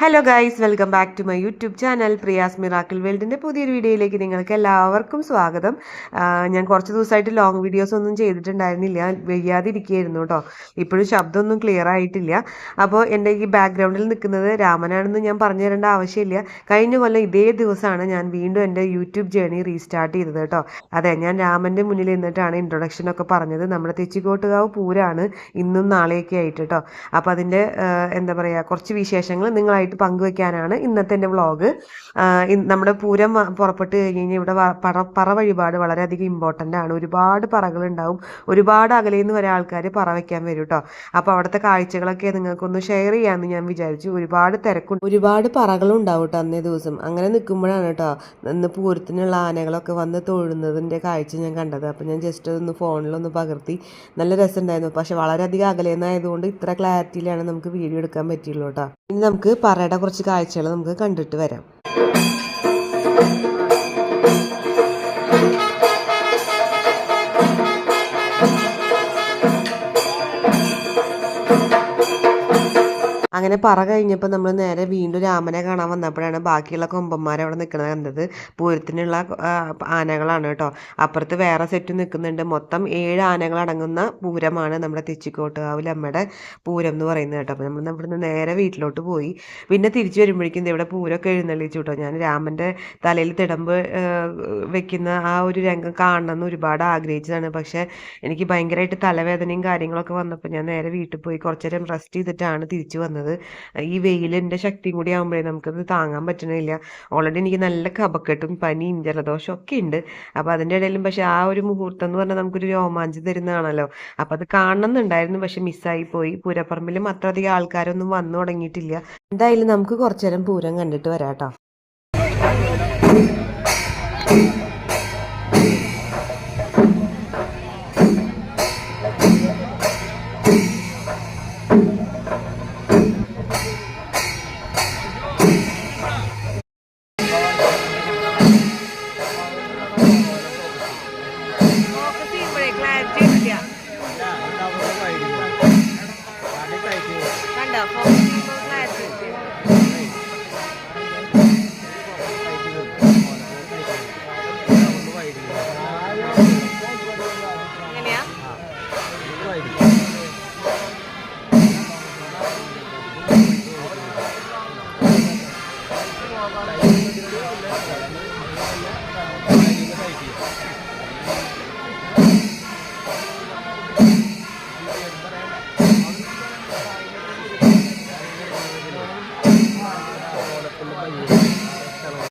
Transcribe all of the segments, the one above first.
Hello guys, welcome back to my YouTube channel Priya's miracle വേൾഡിൻ്റെ പുതിയൊരു വീഡിയോയിലേക്ക് നിങ്ങൾക്ക് എല്ലാവർക്കും സ്വാഗതം. ഞാൻ കുറച്ച് ദിവസമായിട്ട് ലോങ് വീഡിയോസ് ഒന്നും ചെയ്തിട്ടുണ്ടായിരുന്നില്ല, വയ്യാതിരിക്കുകയായിരുന്നു കേട്ടോ. ഇപ്പോഴും ശബ്ദമൊന്നും ക്ലിയർ ആയിട്ടില്ല. അപ്പോൾ എൻ്റെ ഈ ബാക്ക്ഗ്രൗണ്ടിൽ നിൽക്കുന്നത് രാമനാണെന്ന് ഞാൻ പറഞ്ഞു തരേണ്ട ആവശ്യമില്ല. കഴിഞ്ഞ കൊല്ലം ഇതേ ദിവസമാണ് ഞാൻ വീണ്ടും എൻ്റെ യൂട്യൂബ് ജേർണി റീസ്റ്റാർട്ട് ചെയ്തത് കേട്ടോ. അതെ, ഞാൻ രാമൻ്റെ മുന്നിൽ നിന്നിട്ടാണ് ഇൻട്രൊഡക്ഷനൊക്കെ പറഞ്ഞത്. നമ്മുടെ തെച്ചിക്കോട്ടുകാവ് പൂരമാണ് ഇന്നും നാളെയൊക്കെ ആയിട്ട് കേട്ടോ. അപ്പോൾ അതിൻ്റെ എന്താ പറയുക, കുറച്ച് വിശേഷങ്ങൾ നിങ്ങളായിട്ട് പങ്കുവെക്കാനാണ് ഇന്നത്തെ എൻ്റെ വ്ളോഗ്. നമ്മുടെ പൂരം പുറപ്പെട്ട് കഴിഞ്ഞ് ഇവിടെ പറ വഴിപാട് വളരെയധികം ഇമ്പോർട്ടൻ്റ് ആണ്. ഒരുപാട് പറകളുണ്ടാവും, ഒരുപാട് അകലെ നിന്ന് വരെ ആൾക്കാർ പറ വയ്ക്കാൻ വരും കേട്ടോ. അപ്പോൾ അവിടുത്തെ കാഴ്ചകളൊക്കെ നിങ്ങൾക്കൊന്ന് ഷെയർ ചെയ്യാമെന്ന് ഞാൻ വിചാരിച്ചു. ഒരുപാട് തിരക്കും ഒരുപാട് പറകളും ഉണ്ടാവും കേട്ടോ അന്നേ ദിവസം. അങ്ങനെ നിൽക്കുമ്പോഴാണ് കേട്ടോ ഇന്ന് പൂരത്തിനുള്ള ആനകളൊക്കെ വന്ന് തൊഴുന്നതിൻ്റെ കാഴ്ച ഞാൻ കണ്ടത്. അപ്പോൾ ഞാൻ ജസ്റ്റ് ഒന്ന് ഫോണിലൊന്ന് പകർത്തി. നല്ല രസമുണ്ടായിരുന്നു. പക്ഷെ വളരെയധികം അകലെന്നായതുകൊണ്ട് ഇത്ര ക്ലാരിറ്റിയിലാണ് നമുക്ക് വീഡിയോ എടുക്കാൻ പറ്റുള്ളൂ കേട്ടോ. ഇനി നമുക്ക് പറയുടെ കുറച്ച് കാഴ്ചകൾ നമുക്ക് കണ്ടിട്ട് വരാം. അങ്ങനെ പറ കഴിഞ്ഞപ്പോൾ നമ്മൾ നേരെ വീണ്ടും രാമനെ കാണാൻ വന്നപ്പോഴാണ് ബാക്കിയുള്ള കൊമ്പന്മാരെ അവിടെ നിൽക്കുന്നത് കണ്ടത്. പൂരത്തിനുള്ള ആനകളാണ് കേട്ടോ. അപ്പുറത്ത് വേറെ സെറ്റ് നിൽക്കുന്നുണ്ട്. മൊത്തം 7 ആനകൾ അടങ്ങുന്ന പൂരമാണ് നമ്മുടെ തെച്ചിക്കോട്ടുകാവിലമ്മയുടെ പൂരം എന്ന് പറയുന്നത് കേട്ടോ. അപ്പോൾ നമ്മൾ ഇവിടുന്ന് നേരെ വീട്ടിലോട്ട് പോയി. പിന്നെ തിരിച്ചു വരുമ്പോഴേക്കും ഇവിടെ പൂരമൊക്കെ എഴുന്നള്ളിച്ചു കേട്ടോ. ഞാൻ രാമൻ്റെ തലയിൽ തിടമ്പ് വെക്കുന്ന ആ ഒരു രംഗം കാണണമെന്ന് ഒരുപാട് ആഗ്രഹിച്ചതാണ്. പക്ഷേ എനിക്ക് ഭയങ്കരമായിട്ട് തലവേദനയും കാര്യങ്ങളൊക്കെ വന്നപ്പോൾ ഞാൻ നേരെ വീട്ടിൽ പോയി കുറച്ച് നേരം റെസ്റ്റ് ചെയ്തിട്ടാണ് തിരിച്ചു വന്നത്. ഈ വെയിലിൻ്റെ ശക്തിയും കൂടി ആകുമ്പോഴേ നമുക്കത് താങ്ങാൻ പറ്റണില്ല. ഓൾറെഡി എനിക്ക് നല്ല കഫക്കെട്ടും പനിയും ജലദോഷം ഒക്കെ ഉണ്ട്. അപ്പോൾ അതിൻ്റെ ഇടയിലും പക്ഷെ ആ ഒരു മുഹൂർത്തം എന്ന് പറഞ്ഞാൽ നമുക്കൊരു രോമാഞ്ചം തരുന്നതാണല്ലോ. അപ്പോൾ അത് കാണണമെന്നുണ്ടായിരുന്നു, പക്ഷെ മിസ്സായി പോയി. പൂരപ്പറമ്പിലും അത്രയധികം ആൾക്കാരൊന്നും വന്നു തുടങ്ങിയിട്ടില്ല. എന്തായാലും നമുക്ക് കുറച്ചു നേരം പൂരം കണ്ടിട്ട് വരാം കേട്ടോ.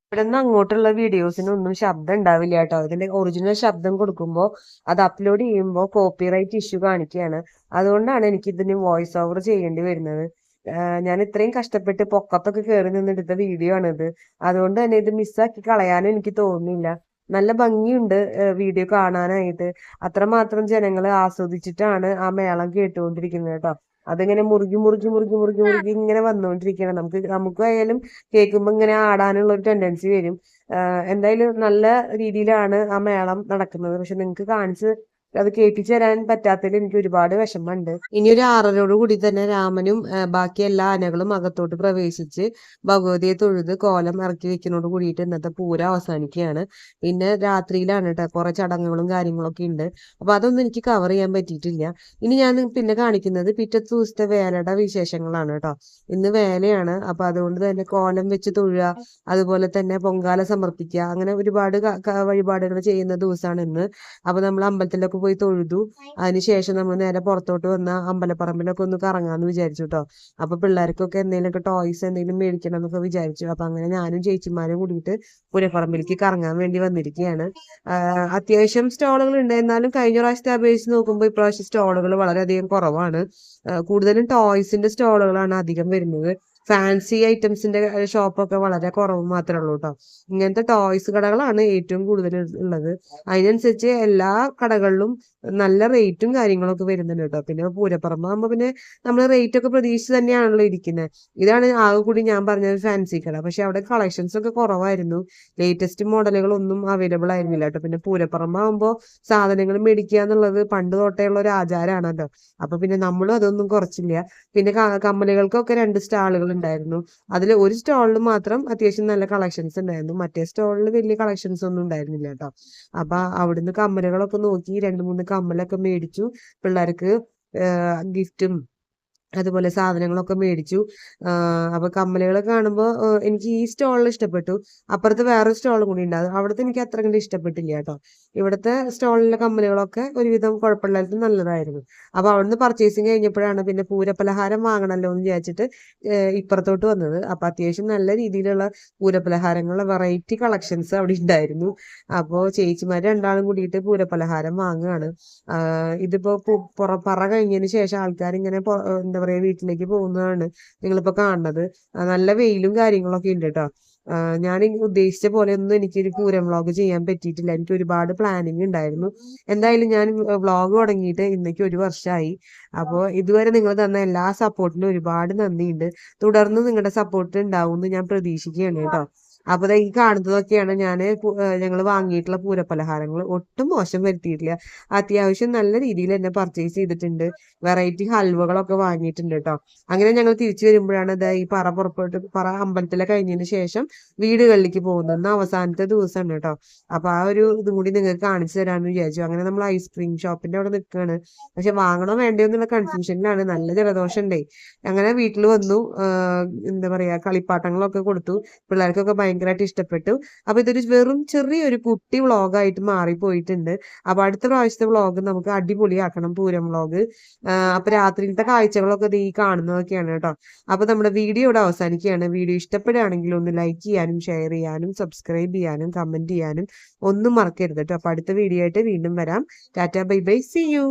ഇവിടെ നിന്ന് അങ്ങോട്ടുള്ള വീഡിയോസിനൊന്നും ശബ്ദം ഉണ്ടാവില്ല കേട്ടോ. ഇതിന്റെ ഒറിജിനൽ ശബ്ദം കൊടുക്കുമ്പോൾ അത് അപ്ലോഡ് ചെയ്യുമ്പോൾ കോപ്പിറൈറ്റ് ഇഷ്യൂ കാണിക്കുകയാണ്. അതുകൊണ്ടാണ് എനിക്ക് ഇതിന് വോയിസ് ഓവർ ചെയ്യേണ്ടി വരുന്നത്. ഞാൻ ഇത്രയും കഷ്ടപ്പെട്ട് പൊക്കത്തൊക്കെ കയറി നിന്നെടുത്ത വീഡിയോ ആണിത്. അതുകൊണ്ട് തന്നെ ഇത് മിസ്സാക്കി കളയാനും എനിക്ക് തോന്നുന്നില്ല. നല്ല ഭംഗിയുണ്ട് വീഡിയോ കാണാനായിട്ട്. അത്രമാത്രം ജനങ്ങൾ ആസ്വദിച്ചിട്ടാണ് ആ മേളം കേട്ടുകൊണ്ടിരിക്കുന്നത് കേട്ടോ. അതിങ്ങനെ മുറുകി മുറുകി മുറുകി മുറുകി മുറുകി ഇങ്ങനെ വന്നുകൊണ്ടിരിക്കണം. നമുക്കായാലും കേൾക്കുമ്പോൾ ഇങ്ങനെ ആടാനുള്ള ഒരു ടെൻഡൻസി വരും. എന്തായാലും നല്ല രീതിയിലാണ് ആ മേളം നടക്കുന്നത്. പക്ഷെ നിങ്ങൾക്ക് കാണിച്ച് അത് കേൾപ്പിച്ചു തരാൻ പറ്റാത്തതിൽ എനിക്ക് ഒരുപാട് വിഷമമുണ്ട്. ഇനി ഒരു 6:30 കൂടി തന്നെ രാമനും ബാക്കി എല്ലാ ആനകളും അകത്തോട്ട് പ്രവേശിച്ച് ഭഗവതിയെ തൊഴുത് കോലം ഇറക്കി വെക്കുന്നതോട് കൂടിയിട്ട് ഇന്നത്തെ പൂരം അവസാനിക്കുകയാണ്. പിന്നെ രാത്രിയിലാണ് കേട്ടോ, കുറെ ചടങ്ങുകളും കാര്യങ്ങളൊക്കെ ഉണ്ട്. അപ്പൊ അതൊന്നും എനിക്ക് കവർ ചെയ്യാൻ പറ്റിയിട്ടില്ല. ഇനി ഞാൻ പിന്നെ കാണിക്കുന്നത് പിറ്റത്തെ ദിവസത്തെ വേലയുടെ വിശേഷങ്ങളാണ് കേട്ടോ. ഇന്ന് വേലയാണ്. അപ്പൊ അതുകൊണ്ട് തന്നെ കോലം വെച്ച് തൊഴുക, അതുപോലെ തന്നെ പൊങ്കാല സമർപ്പിക്കുക, അങ്ങനെ ഒരുപാട് വഴിപാടുകൾ ചെയ്യുന്ന ദിവസമാണ് ഇന്ന്. അപ്പൊ നമ്മൾ അമ്പലത്തിലൊക്കെ പോയി തൊഴുതു. അതിനുശേഷം നമ്മൾ നേരെ പുറത്തോട്ട് വന്ന അമ്പലപ്പറമ്പിലൊക്കെ ഒന്ന് കറങ്ങാന്ന് വിചാരിച്ചു കേട്ടോ. അപ്പൊ പിള്ളേർക്കൊക്കെ എന്തെങ്കിലുമൊക്കെ ടോയ്സ് എന്തെങ്കിലും മേടിക്കണം എന്നൊക്കെ വിചാരിച്ചു. അപ്പൊ അങ്ങനെ ഞാനും ചേച്ചിമാരും കൂടിയിട്ട് പൂരപ്പറമ്പിലേക്ക് കറങ്ങാൻ വേണ്ടി വന്നിരിക്കുകയാണ്. അത്യാവശ്യം സ്റ്റോളുകൾ ഉണ്ട്. എന്നാലും കഴിഞ്ഞ പ്രാവശ്യത്തെ അപേക്ഷിച്ച് നോക്കുമ്പോൾ ഇപ്രാവശ്യം സ്റ്റോളുകൾ വളരെയധികം കുറവാണ്. കൂടുതലും ടോയ്സിന്റെ സ്റ്റോളുകളാണ് അധികം വരുന്നത്. ഫാൻസി ഐറ്റംസിന്റെ ഷോപ്പൊക്കെ വളരെ കുറവ് മാത്രമേ ഉള്ളൂ കേട്ടോ. ഇങ്ങനത്തെ ടോയ്സ് കടകളാണ് ഏറ്റവും കൂടുതൽ ഉള്ളത്. അതിനനുസരിച്ച് എല്ലാ കടകളിലും നല്ല റേറ്റും കാര്യങ്ങളൊക്കെ വരുന്നുണ്ട് കേട്ടോ. പിന്നെ പൂരപ്പറമ്പാകുമ്പോൾ പിന്നെ നമ്മൾ റേറ്റ് ഒക്കെ പ്രതീക്ഷിച്ച് തന്നെയാണല്ലോ ഇരിക്കുന്നത്. ഇതാണ് ആകെ കൂടി ഞാൻ പറഞ്ഞത് ഫാൻസി കട. പക്ഷെ അവിടെ കളക്ഷൻസ് ഒക്കെ കുറവായിരുന്നു. ലേറ്റസ്റ്റ് മോഡലുകളൊന്നും അവൈലബിൾ ആയിരുന്നില്ല കേട്ടോ. പിന്നെ പൂരപ്പറമ്പാകുമ്പോൾ സാധനങ്ങൾ മേടിക്കുക എന്നുള്ളത് പണ്ട് തൊട്ടേ ഉള്ള ഒരു ആചാരമാണല്ലോ. അപ്പൊ പിന്നെ നമ്മളും അതൊന്നും കുറച്ചില്ല. പിന്നെ കമ്മലുകൾക്കൊക്കെ 2 സ്റ്റാളുകൾ ഉണ്ടായിരുന്നു. അതിൽ ഒരു സ്റ്റോളിൽ മാത്രം അത്യാവശ്യം നല്ല കളക്ഷൻസ് ഉണ്ടായിരുന്നു. മറ്റേ സ്റ്റോളിൽ വലിയ കളക്ഷൻസ് ഒന്നും ഉണ്ടായിരുന്നില്ല കേട്ടോ. അപ്പൊ അവിടുന്ന് കമ്മലുകളൊക്കെ നോക്കി 2-3 കമ്മലൊക്കെ മേടിച്ചു. പിള്ളേർക്ക് ഗിഫ്റ്റും അതുപോലെ സാധനങ്ങളൊക്കെ മേടിച്ചു. അപ്പൊ കമ്മലുകൾ കാണുമ്പോൾ എനിക്ക് ഈ സ്റ്റോളിൽ ഇഷ്ടപ്പെട്ടു. അപ്പുറത്ത് വേറെ സ്റ്റോളും കൂടി ഉണ്ട്. അവിടുത്തെ എനിക്ക് അത്ര കണ്ട് ഇഷ്ടപ്പെട്ടില്ല കേട്ടോ. ഇവിടുത്തെ സ്റ്റോളിലെ കമ്മലുകളൊക്കെ ഒരുവിധം കുഴപ്പമില്ലാത്ത നല്ലതായിരുന്നു. അപ്പൊ അവിടുന്ന് പർച്ചേസിങ് കഴിഞ്ഞപ്പോഴാണ് പിന്നെ പൂരപ്പലഹാരം വാങ്ങണല്ലോ എന്ന് വിചാരിച്ചിട്ട് ഇപ്പുറത്തോട്ട് വന്നത്. അപ്പൊ അത്യാവശ്യം നല്ല രീതിയിലുള്ള പൂരപ്പലഹാരങ്ങളുടെ വെറൈറ്റി കളക്ഷൻസ് അവിടെ ഉണ്ടായിരുന്നു. അപ്പോൾ ചേച്ചിമാർ രണ്ടാളും കൂടിയിട്ട് പൂരപ്പലഹാരം വാങ്ങുകയാണ്. ഇതിപ്പോ പറ കഴിഞ്ഞതിന് ശേഷം ആൾക്കാർ ഇങ്ങനെ എന്താ പറയാ വീട്ടിലേക്ക് പോകുന്നതാണ് നിങ്ങളിപ്പോ കാണുന്നത്. നല്ല വെയിലും കാര്യങ്ങളൊക്കെ ഉണ്ട് കേട്ടോ. ഞാൻ ഉദ്ദേശിച്ച പോലെ ഒന്നും എനിക്കൊരു പൂരം വ്ളോഗ് ചെയ്യാൻ പറ്റിയിട്ടില്ല. എനിക്ക് ഒരുപാട് പ്ലാനിങ് ഉണ്ടായിരുന്നു. എന്തായാലും ഞാൻ വ്ളോഗ് തുടങ്ങിയിട്ട് ഇന്നേക്ക് 1 വർഷമായി. അപ്പോൾ ഇതുവരെ നിങ്ങൾ തന്ന എല്ലാ സപ്പോർട്ടിനും ഒരുപാട് നന്ദിയുണ്ട്. തുടർന്ന് നിങ്ങളുടെ സപ്പോർട്ട് ഉണ്ടാവും എന്ന് ഞാൻ പ്രതീക്ഷിക്കുകയാണ് കേട്ടോ. അപ്പൊ ഈ കാണുന്നതൊക്കെയാണ് ഞങ്ങൾ വാങ്ങിയിട്ടുള്ള പൂരപ്പലഹാരങ്ങൾ. ഒട്ടും മോശം വരുത്തിയിട്ടില്ല. അത്യാവശ്യം നല്ല രീതിയിൽ തന്നെ പർച്ചേസ് ചെയ്തിട്ടുണ്ട്. വെറൈറ്റി ഹൽവകളൊക്കെ വാങ്ങിയിട്ടുണ്ട് കേട്ടോ. അങ്ങനെ ഞങ്ങൾ തിരിച്ചു വരുമ്പോഴാണ് ഈ പറ അമ്പലത്തിലെ കഴിഞ്ഞതിന് ശേഷം വീടുകളിലേക്ക് പോകുന്നത്. അവസാനത്തെ ദിവസമാണ് കേട്ടോ. അപ്പൊ ആ ഒരു ഇതും കൂടി നിങ്ങൾക്ക് കാണിച്ചു തരാമെന്ന് വിചാരിച്ചു. അങ്ങനെ നമ്മൾ ഐസ്ക്രീം ഷോപ്പിന്റെ അവിടെ നിൽക്കുകയാണ്. പക്ഷെ വാങ്ങണോ വേണ്ടയോ എന്നുള്ള കൺഫ്യൂഷനിലാണ്. നല്ല ജലദോഷം ഉണ്ടേ. അങ്ങനെ വീട്ടിൽ വന്നു. എന്താ പറയാ കളിപ്പാട്ടങ്ങളൊക്കെ കൊടുത്തു. പിള്ളേർക്കൊക്കെ ഭയങ്കരമായിട്ട് ഇഷ്ടപ്പെട്ടു. അപ്പൊ ഇതൊരു വെറും ചെറിയൊരു കുട്ടി വ്ളോഗായിട്ട് മാറിപ്പോയിട്ടുണ്ട്. അപ്പൊ അടുത്ത പ്രാവശ്യത്തെ വ്ളോഗ് നമുക്ക് അടിപൊളിയാക്കണം, പൂരം വ്ളോഗ്. അപ്പൊ രാത്രിയിലത്തെ കാഴ്ചകളൊക്കെ ഈ കാണുന്നതൊക്കെയാണ് കേട്ടോ. അപ്പൊ നമ്മുടെ വീഡിയോ ഇവിടെ അവസാനിക്കുകയാണ്. വീഡിയോ ഇഷ്ടപ്പെടുകയാണെങ്കിൽ ഒന്ന് ലൈക്ക് ചെയ്യാനും ഷെയർ ചെയ്യാനും സബ്സ്ക്രൈബ് ചെയ്യാനും കമന്റ് ചെയ്യാനും ഒന്നും മറക്കരുത് കേട്ടോ. അപ്പൊ അടുത്ത വീഡിയോ ആയിട്ട് വീണ്ടും വരാം. Tata bye bye, see U.